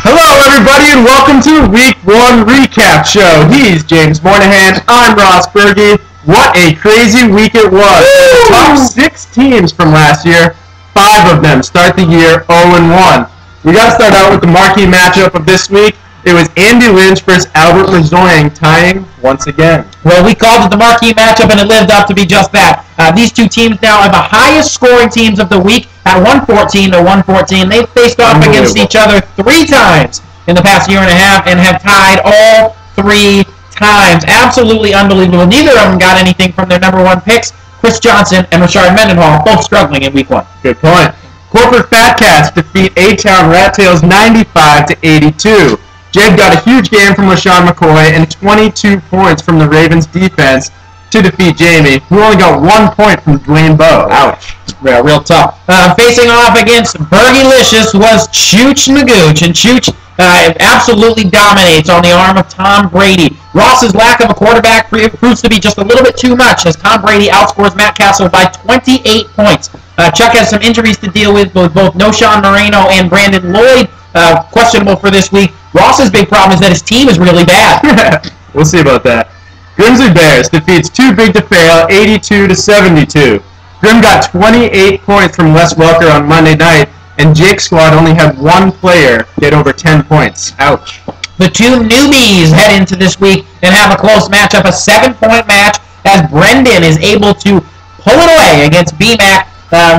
Hello, everybody, and welcome to Week 1 Recap Show. He's James Moynihan. I'm Ross Berge. What a crazy week it was. The top 6 teams from last year, 5 of them start the year 0-1. We got to start out with the marquee matchup of this week. It was Andy Lynch versus Albert Mazoying tying once again. Well, we called it the marquee matchup, and it lived up to be just that. These two teams now are the highest scoring teams of the week at 114 to 114. They've faced off against each other 3 times in the past year and a half and have tied all 3 times. Absolutely unbelievable. Neither of them got anything from their number 1 picks, Chris Johnson and Rashard Mendenhall, both struggling in Week 1. Good point. Corporate Fat Cats defeat A-Town Rat Tails 95 to 82. Jed got a huge game from LaShawn McCoy and 22 points from the Ravens defense to defeat Jamie, who only got 1 point from Dwayne Bowe. Ouch. Yeah, real tough. Facing off against Bergelicious was Chooch Magooch, and Chooch absolutely dominates on the arm of Tom Brady. Ross's lack of a quarterback proves to be just a little bit too much as Tom Brady outscores Matt Castle by 28 points. Chuck has some injuries to deal with both Noshawn Moreno and Brandon Lloyd, questionable for this week. Ross's big problem is that his team is really bad. We'll see about that. Grizzly Bears defeats Too Big to Fail 82 to 72. Grim got 28 points from Wes Welker on Monday night, and Jake's squad only had 1 player get over 10 points. Ouch. The 2 newbies head into this week and have a close matchup, a 7-point match, as Brendan is able to pull it away against BMAC.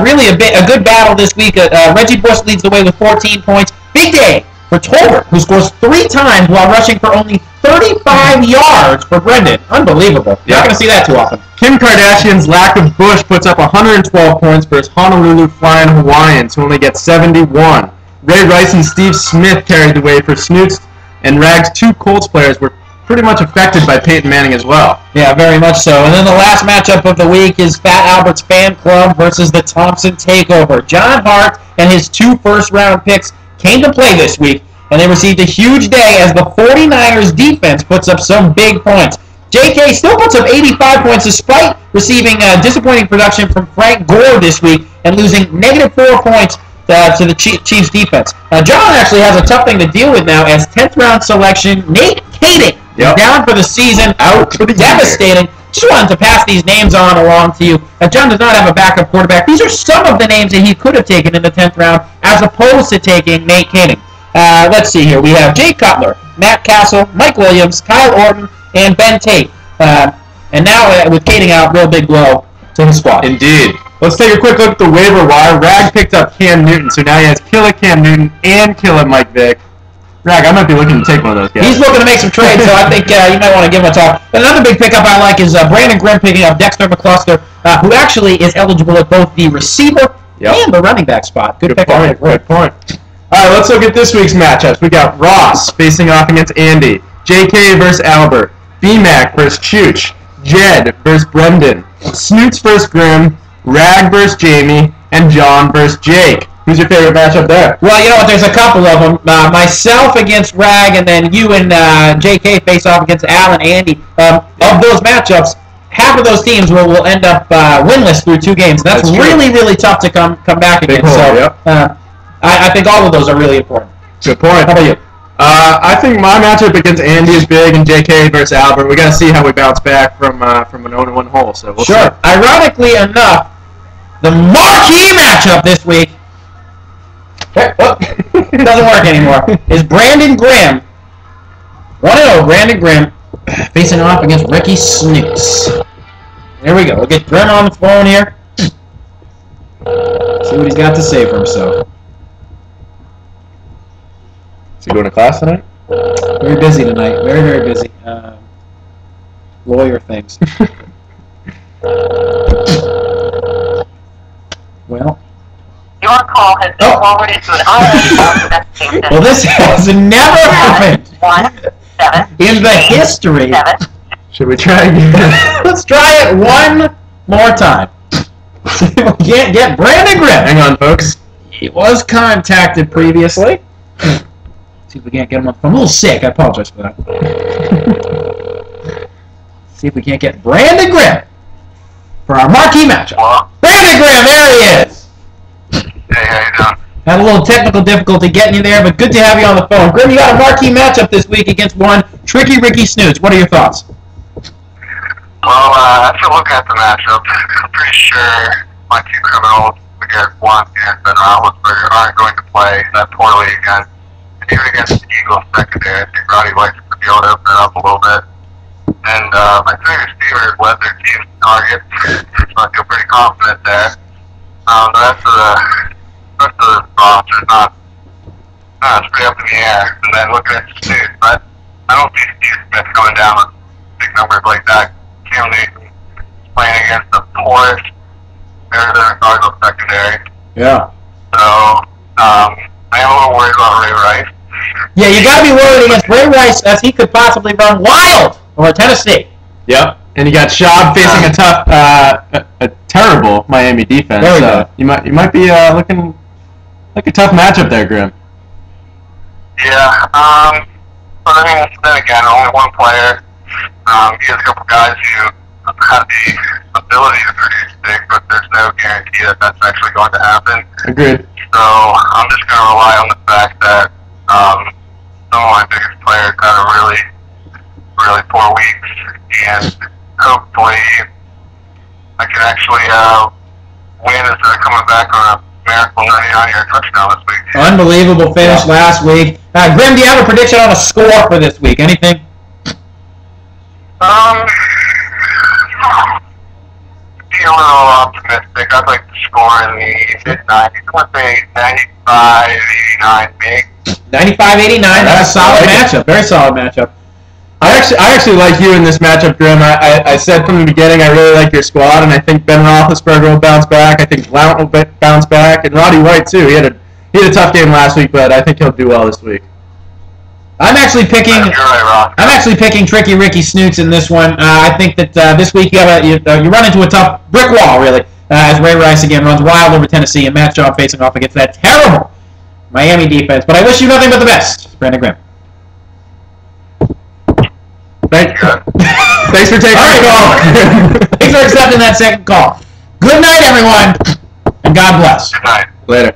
Really a good battle this week. Reggie Bush leads the way with 14 points. Big day for Tolbert, who scores 3 times while rushing for only 35 yards for Brendan. Unbelievable. You're not going to see that too often. Kim Kardashian's lack of Bush puts up 112 points versus Honolulu Flying Hawaiians, who only get 71. Ray Rice and Steve Smith carried the way for Snoots, and Rag's 2 Colts players were pretty much affected by Peyton Manning as well. Yeah, very much so. And then the last matchup of the week is Fat Albert's Fan Club versus the Thompson Takeover. John Hart and his 2 first-round picks came to play this week, and they received a huge day as the 49ers defense puts up some big points. JK still puts up 85 points despite receiving disappointing production from Frank Gore this week and losing -4 points to the Chiefs defense. John actually has a tough thing to deal with now as 10th round selection Nate Kading is down for the season, out for the devastating. Just wanted to pass these names on along to you. John does not have a backup quarterback. These are some of the names that he could have taken in the 10th round as opposed to taking Nate Kading. Let's see here. We have Jay Cutler, Matt Castle, Mike Williams, Kyle Orton, and Ben Tate. And now with Kading out, real big blow to his squad. Indeed. Let's take a quick look at the waiver wire. Rag picked up Cam Newton, so now he has Killer Cam Newton and Killer Mike Vick. Rag, I might be looking to take one of those guys. He's looking to make some trades, so I think you might want to give him a talk. But another big pickup I like is Brandon Grimm picking up Dexter McCluster, who actually is eligible at both the receiver and the running back spot. Good pickup. Good point. All right, let's look at this week's matchups. We got Ross facing off against Andy, JK versus Albert, BMAC versus Chooch, Jed versus Brendan, Snoots versus Grim, Rag versus Jamie, and John versus Jake. Who's your favorite matchup there? Well, you know what? There's a couple of them. Myself against Rag, and then you and JK face off against Al and Andy. Of those matchups, half of those teams will end up winless through 2 games. That's really tough to come back against. I think all of those are really important. Good point. How about you? I think my matchup against Andy is big, and JK versus Albert. We got to see how we bounce back from an 0-1 hole. So we'll see. Ironically enough, the marquee matchup this week doesn't work anymore. Is Brandon Grimm 1-0? Brandon Grimm facing off against Ricky Snoots. There we go. We'll get Grimm on the phone here. See what he's got to say for himself. Is he going to class tonight? Very busy tonight. Very busy. Lawyer things. Well. Your call has been forwarded to an automated messaging system. Well, this has never happened 7 in the history. 7. Should we try again? Let's try it one more time. See if we can't get Brandon Grimm. Hang on, folks. He was contacted previously. See if we can't get him on the phone. I'm a little sick. I apologize for that. See if we can't get Brandon Grimm for our marquee matchup. Hello? Brandon Grimm, there he is. Hey, how you doing? Had a little technical difficulty getting you there, but good to have you on the phone. Grim, you got a marquee matchup this week against one Tricky Ricky Snoots. What are your thoughts? Well, after looking at the matchup, I'm pretty sure my two criminals against Blunt and Ben Roethlisberger aren't going to play that poorly again. And even against the Eagles secondary, I think Roddy likes to be able to open it up a little bit. And my three receivers led their team's targets, so I feel pretty confident there. The rest of the roster is not it's pretty up in the air. And then looking at the Snoots, but I don't see Steve Smith going down with big numbers like that. Cam Newton playing against the poorest Arizona Cardinals secondary. Yeah. So I am a little worried about Ray Rice. Yeah, you got to be worried against Ray Rice as he could possibly run wild over Tennessee. Yep. And you got Schaub facing a tough, a terrible Miami defense. There we go. You might be looking like a tough matchup there, Grim. Yeah. But I mean, then again, only one player. He has a couple guys who have the ability to produce big, but there's no guarantee that that's actually going to happen. Agreed. So I'm just going to rely on the fact that some of my biggest players had a really, really poor weeks, and hopefully I can actually win as they're coming back on a miracle 99-yard touchdown this week. Unbelievable finish last week. Grim, do you have a prediction on a score for this week? Anything? Be a little optimistic. I'd like to score in the mid-90s. Let's say 95-89 maybe. 95-89. That's a solid matchup. Very solid matchup. I actually like you in this matchup, Grim. I said from the beginning I really like your squad, and I think Ben Roethlisberger will bounce back. I think Blount will bounce back, and Roddy White too. He had a tough game last week, but I think he'll do well this week. I'm actually picking. You're right, Ross. I'm actually picking Tricky Ricky Snoots in this one. I think that this week you run into a tough brick wall, really, as Ray Rice again runs wild over Tennessee and Matt Schaub facing off against that terrible Miami defense. But I wish you nothing but the best, Brandon Grimm. Thanks for taking the call. Thanks for accepting that second call. Good night, everyone, and God bless. Good night. Later.